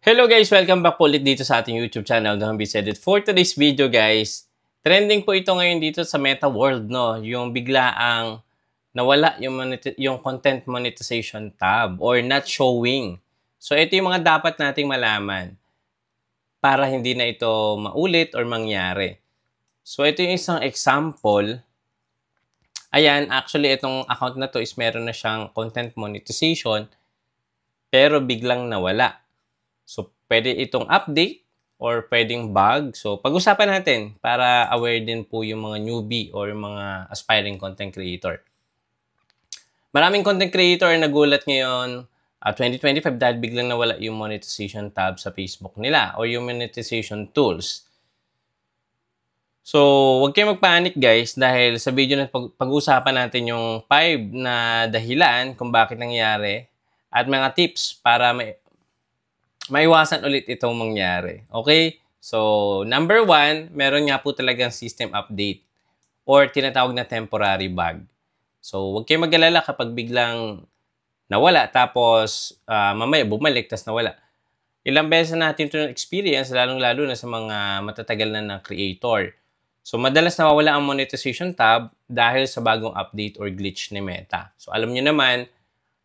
Hello guys! Welcome back po ulit dito sa ating YouTube channel, The Humbies Edit. For today's video guys, trending po ito ngayon dito sa Meta World, no? Yung biglaang nawala yung content monetization tab or not showing. So ito yung mga dapat nating malaman para hindi na ito maulit or mangyari. So ito yung isang example. Ayan, actually itong account na to is meron na siyang content monetization pero biglang nawala. So, pwede itong update or pwedeng bug. So, pag-usapan natin para aware din po yung mga newbie or mga aspiring content creator. Maraming content creator nagulat ngayon 2025 dahil biglang nawala yung monetization tab sa Facebook nila or yung monetization tools. So, huwag kayong magpanik guys dahil sa video na pag-usapan natin yung 5 na dahilan kung bakit nangyari at mga tips para maiwasan ulit itong mangyari. Okay? So, number 1, meron nga po talagang system update or tinatawag na temporary bug. So, huwag kayong mag-alala kapag biglang nawala tapos mamaya bumalik tapos nawala. Ilang beses na natin ito experience, lalong-lalo na sa mga matatagal na creator. So, madalas nawawala ang monetization tab dahil sa bagong update or glitch ni Meta. So, alam nyo naman,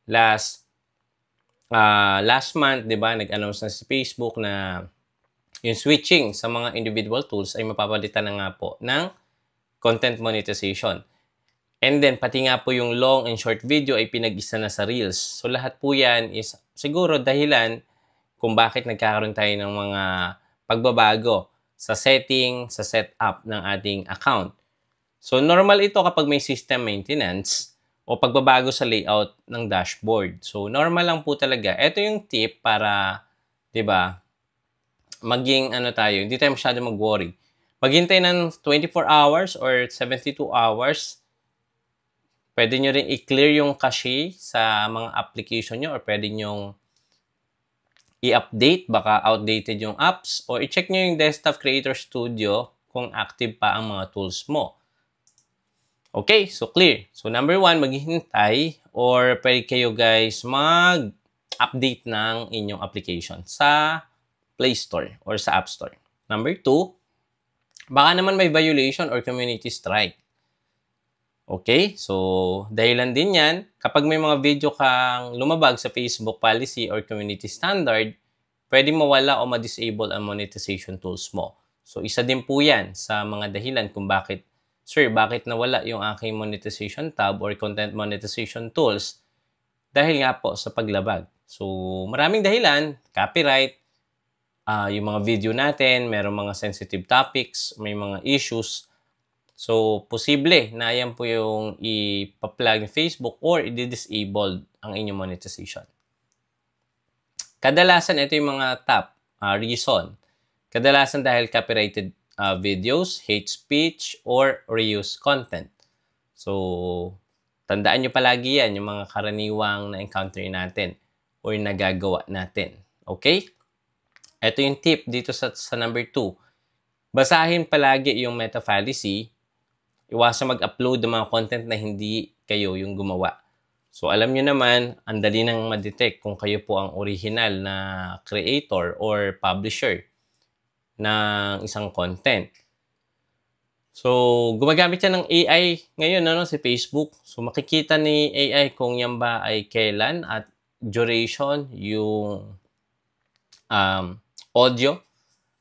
last month, 'di ba, nag-announce na si Facebook na yung switching sa mga individual tools ay mapapalitan na nga po ng content monetization. And then pati nga po yung long and short video ay pinag-isa na sa Reels. So lahat po 'yan is siguro dahilan kung bakit nagkakaroon tayo ng mga pagbabago sa setting, sa setup ng ating account. So normal ito kapag may system maintenance o pagbabago sa layout ng dashboard. So, normal lang po talaga. Ito yung tip para, 'di ba, maging hindi tayo masyado mag-worry. Maghintay ng 24 hours or 72 hours. Pwede nyo rin i-clear yung cache sa mga application nyo or pwede nyo i-update, baka outdated yung apps, or i-check nyo yung Desktop Creator Studio kung active pa ang mga tools mo. Okay, so clear. So number 1, maghihintay or pwede kayo guys mag-update ng inyong application sa Play Store or sa App Store. Number 2, baka naman may violation or community strike. Okay, so dahilan din yan, kapag may mga video kang lumabag sa Facebook policy or community standard, pwede mawala o ma-disable ang monetization tools mo. So isa din po yan sa mga dahilan kung bakit nawala yung aking monetization tab or content monetization tools dahil nga po sa paglabag. So, maraming dahilan, copyright, yung mga video natin, merong mga sensitive topics, may mga issues. So, posible na yan po yung ipa-plug ng Facebook or i-disable ang inyong monetization. Kadalasan, ito yung mga top reason. Kadalasan dahil copyrighted videos, hate speech, or reuse content. So, tandaan nyo palagi yan, yung mga karaniwang na-encounter natin or nagagawa natin. Okay? Ito yung tip dito sa number 2. Basahin palagi yung meta policy. Iwasan mag-upload ng mga content na hindi kayo yung gumawa. So, alam nyo naman, ang dali nang ma-detect kung kayo po ang original na creator or publisher ng isang content. So, gumagamit yan ng AI ngayon, si Facebook. So, makikita ni AI kung yan ba ay kailan at duration yung audio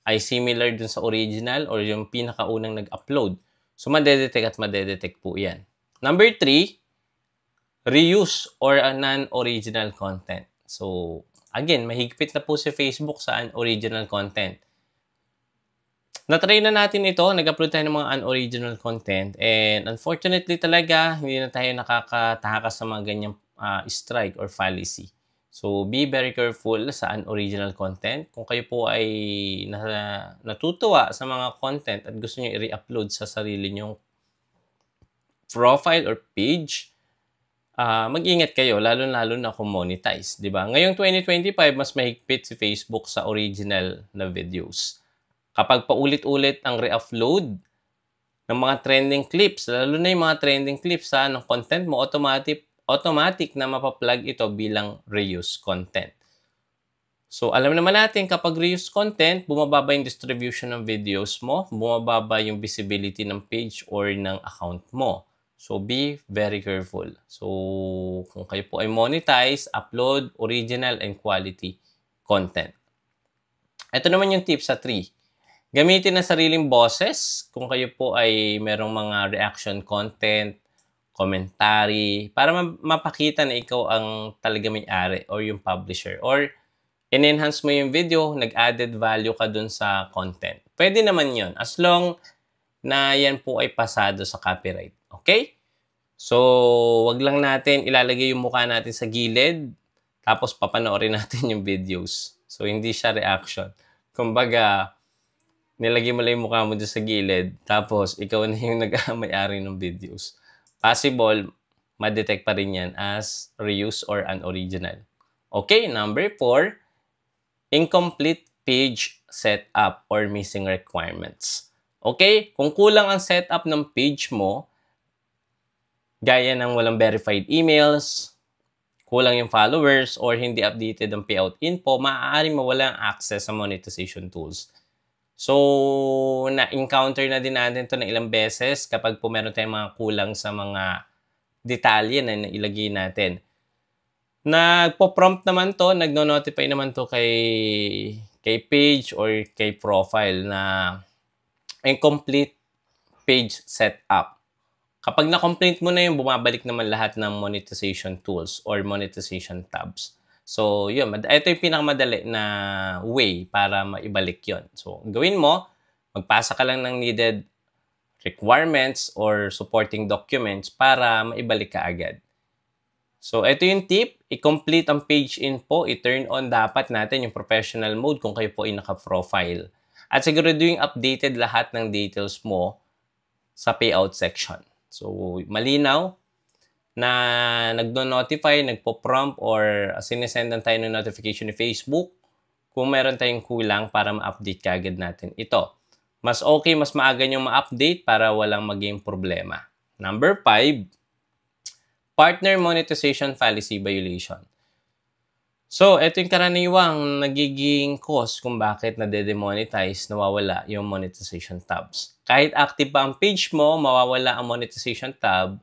ay similar dun sa original or yung pinakaunang nag-upload. So, madedetect at madedetect po yan. Number 3, reuse or non-original content. So, again, mahigpit na po si Facebook sa unoriginal content. Na-try na natin ito, nag-upload tayo ng mga unoriginal content and unfortunately talaga, hindi na tayo nakakatakas sa mga ganyang strike or policy. So, be very careful sa unoriginal content. Kung kayo po ay natutuwa sa mga content at gusto nyo i-re-upload sa sarili nyong profile or page, mag-ingat kayo, lalo-lalo na kung monetize, di ba? Ngayong 2025, mas mahigpit si Facebook sa original na videos. Kapag paulit-ulit ang re-upload ng mga trending clips, lalo na yung mga trending clips ng content mo, automatic na mapaplug ito bilang reuse content. So, alam naman natin kapag reuse content, bumababa yung distribution ng videos mo, bumababa yung visibility ng page or ng account mo. So, be very careful. So, kung kayo po ay monetize, upload original and quality content. Ito naman yung tip sa 3. Gamitin ang sariling boses kung kayo po ay merong mga reaction content, commentary, para mapakita na ikaw ang talaga may-ari or yung publisher. Or in-enhance mo yung video, nag-added value ka dun sa content. Pwede naman yon as long na yan po ay pasado sa copyright. Okay? So, wag lang natin ilalagay yung mukha natin sa gilid, tapos papanoorin natin yung videos. So, hindi siya reaction. Kumbaga, nilagay mo lang yung mukha mo dyan sa gilid, tapos ikaw na yung nag-may-ari ng videos. Possible, ma-detect pa rin yan as reuse or unoriginal. Okay, number 4, incomplete page setup or missing requirements. Okay? Kung kulang ang setup ng page mo, gaya ng walang verified emails, kulang yung followers, or hindi updated ang payout info, maaaring mawala ang access sa monetization tools. So, na-encounter na din natin ito na ilang beses kapag po meron tayong mga kulang sa mga detalye na ilagay natin. Nagpo-prompt naman to, nagno-notify naman to kay page or kay profile na incomplete page setup. Kapag na-complete mo na yun, bumabalik naman lahat ng monetization tools or monetization tabs. So, yun. Ito yung pinakamadali na way para maibalik yon. So, gawin mo, magpasa ka lang ng needed requirements or supporting documents para maibalik ka agad. So, ito yung tip. I-complete ang page info. I-turn on dapat natin yung professional mode kung kayo po ay naka-profile. At siguraduhin updated lahat ng details mo sa payout section. So, malinaw na nagno-notify, nagpo-prompt, or sinesendan tayo ng notification ni Facebook kung meron tayong kulang para ma-update kagad natin ito. Mas okay, mas maaga nyo ma-update para walang maging problema. Number 5, partner monetization policy violation. So, ito yung karaniwang nagiging cause kung bakit nade-demonetize, nawawala yung monetization tabs. Kahit active pa ang page mo, mawawala ang monetization tab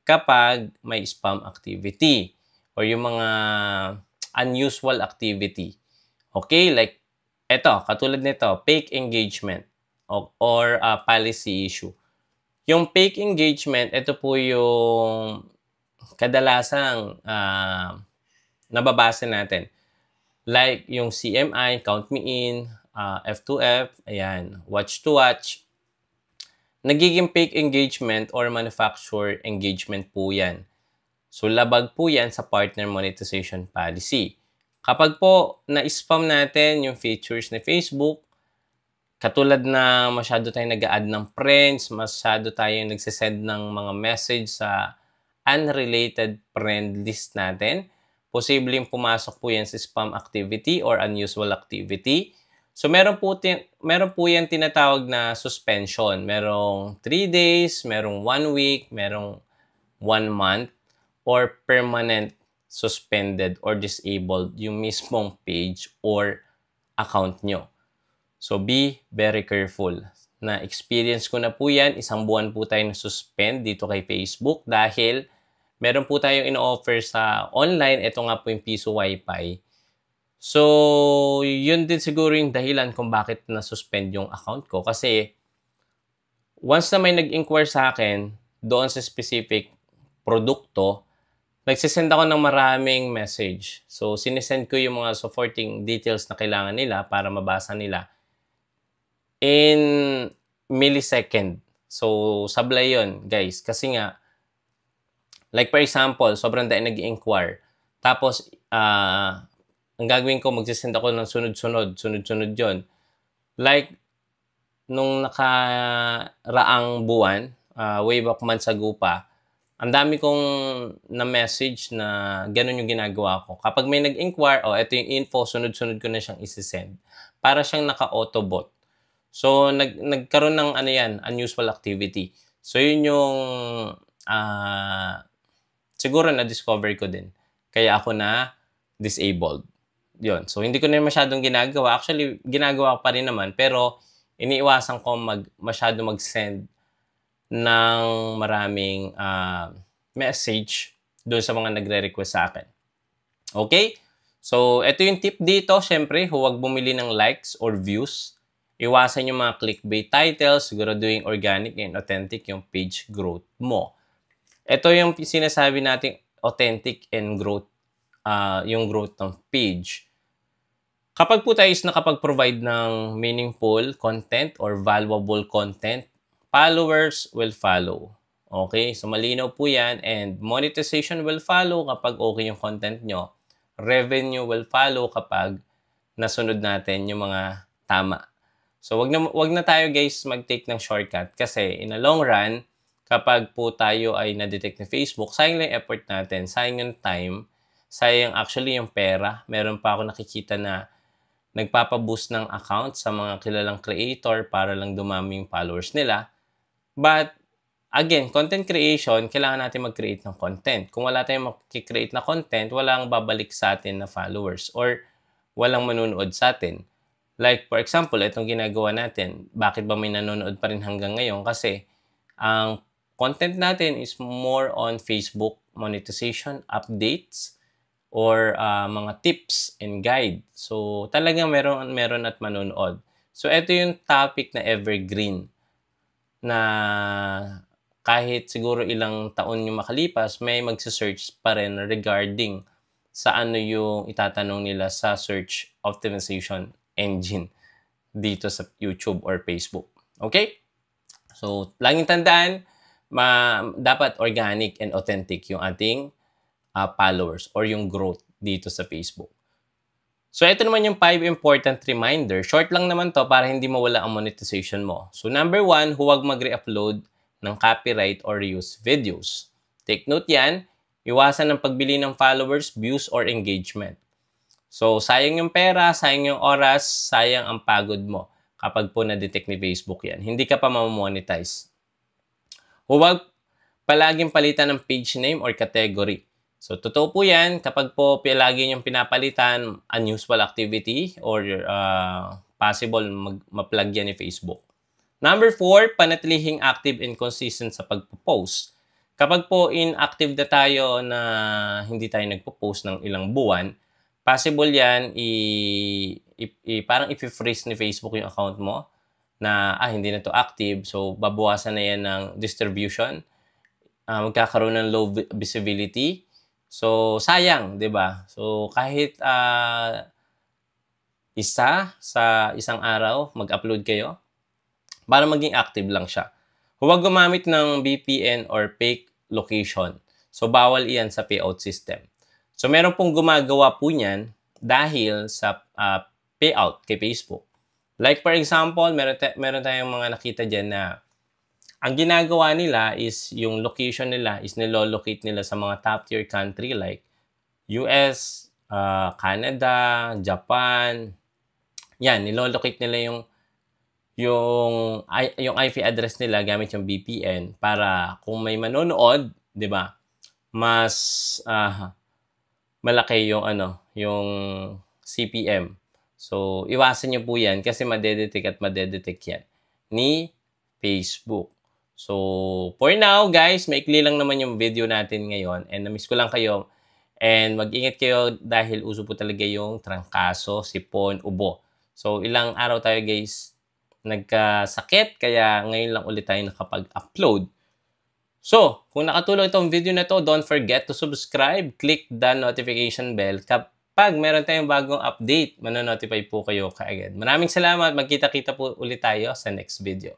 kapag may spam activity or yung mga unusual activity. Okay, like eto, katulad nito, fake engagement or policy issue. Yung fake engagement, ito po yung kadalasang nababasa natin. Like yung CMI, Count Me In, F2F, ayan, Watch to Watch. Nagiging fake engagement or manufacturer engagement po yan. So, labag po yan sa partner monetization policy. Kapag po na-spam natin yung features ni Facebook, katulad na masyado tayong nag-a-add ng friends, masyado tayong nagsisend ng mga message sa unrelated friend list natin, posibleng pumasok po yan sa spam activity or unusual activity. So, meron po yan tinatawag na suspension. Merong 3 days, merong 1 week, merong 1 month, or permanent suspended or disabled yung mismong page or account nyo. So, be very careful. Na-experience ko na po yan. 1 buwan po tayo na-suspend dito kay Facebook dahil meron po tayong ino-offer sa online. Ito nga po yung Piso Wi-Fi. So, yun din siguro yung dahilan kung bakit na-suspend yung account ko. Kasi, once na may nag-inquire sa akin doon sa specific produkto, nagsisend ako ng maraming message. So, sinesend ko yung mga supporting details na kailangan nila para mabasa nila in millisecond. So, sablay yun, guys. Kasi nga, like for example, sobrang dahil nag-inquire. Tapos, ang gagawin ko, magsisend ako ng sunod-sunod yun. Like, nung nakaraang buwan, way back months ago pa, ang dami kong na-message na ganun yung ginagawa ko. Kapag may nag-inquire, ito yung info, sunod-sunod ko na siyang isisend. Para siyang naka-autobot. So, nagkaroon ng unusual activity. So, yun yung siguro na-discover ko din. Kaya ako na disabled. Yun. So, hindi ko na masyadong ginagawa. Actually, ginagawa ko pa rin naman. Pero, iniiwasan ko masyado mag-send ng maraming message doon sa mga nagre-request sa akin. Okay? So, ito yung tip dito. Siyempre, huwag bumili ng likes or views. Iwasan yung mga clickbait titles. Siguraduhin organic and authentic yung page growth mo. Ito yung sinasabi nating authentic and growth, yung growth ng page. Kapag po tayo is nakapag-provide ng meaningful content or valuable content, followers will follow. Okay? So, malinaw po yan. And monetization will follow kapag okay yung content nyo. Revenue will follow kapag nasunod natin yung mga tama. So, wag na tayo guys mag-take ng shortcut kasi in a long run, kapag po tayo ay na-detect ni Facebook, sayang lang yung effort natin, sayang yung time, sayang actually yung pera. Meron pa ako nakikita na nagpapaboost ng account sa mga kilalang creator para lang dumami yung followers nila. But, again, content creation, kailangan natin mag-create ng content. Kung wala tayong mag-create na content, walang babalik sa atin na followers or walang manunood sa atin. Like, for example, itong ginagawa natin, bakit ba may nanonood pa rin hanggang ngayon? Kasi, ang content natin is more on Facebook monetization, updates, or mga tips and guide. So, talagang meron at manonood. So, ito yung topic na evergreen na kahit siguro ilang taon yung makalipas, may magsa-search pa rin regarding sa ano yung itatanong nila sa search optimization engine dito sa YouTube or Facebook. Okay? So, laging tandaan, dapat organic and authentic yung ating followers or yung growth dito sa Facebook. So, ito naman yung 5 important reminder. Short lang naman to para hindi mawala ang monetization mo. So, number 1, huwag mag-re-upload ng copyright or reuse videos. Take note yan, iwasan ng pagbili ng followers, views, or engagement. So, sayang yung pera, sayang yung oras, sayang ang pagod mo kapag po na-detect ni Facebook yan. Hindi ka pa ma-monetize. Huwag palaging palitan ng page name or category. So, totoo po yan. Kapag po palagi yung pinapalitan, unusual activity or possible ma-plug yan ni Facebook. Number 4, panatilihing active and consistent sa pagpo-post. Kapag po inactive na tayo na hindi tayo nagpo-post ng ilang buwan, possible yan, parang i-freeze ni Facebook yung account mo na hindi na to active. So, babawasan na yan ng distribution. Magkakaroon ng low visibility. So, sayang, di ba? So, kahit isa sa isang araw, mag-upload kayo para maging active lang siya. Huwag gumamit ng VPN or fake location. So, bawal iyan sa payout system. So, meron pong gumagawa po niyan dahil sa payout kay Facebook. Like for example, meron tayong mga nakita dyan na ang ginagawa nila is yung location nila is nilolocate nila sa mga top tier country like US, Canada, Japan. Yan, nilolocate nila yung IP address nila gamit yung VPN para kung may manonood, 'di ba? Mas malaki yung CPM. So, iwasan niyo po 'yan kasi madedetect yan ni Facebook. So, for now, guys, maikli lang naman yung video natin ngayon and na-miss ko lang kayo. And mag-ingat kayo dahil uso po talaga yung trangkaso, sipon, ubo. So, ilang araw tayo, guys, nagkasakit kaya ngayon lang ulit tayo nakapag-upload. So, kung nakatulong itong video na to, don't forget to subscribe, click the notification bell. Kapag meron tayong bagong update, manonotify po kayo kaagad. Maraming salamat. Magkita-kita po ulit tayo sa next video.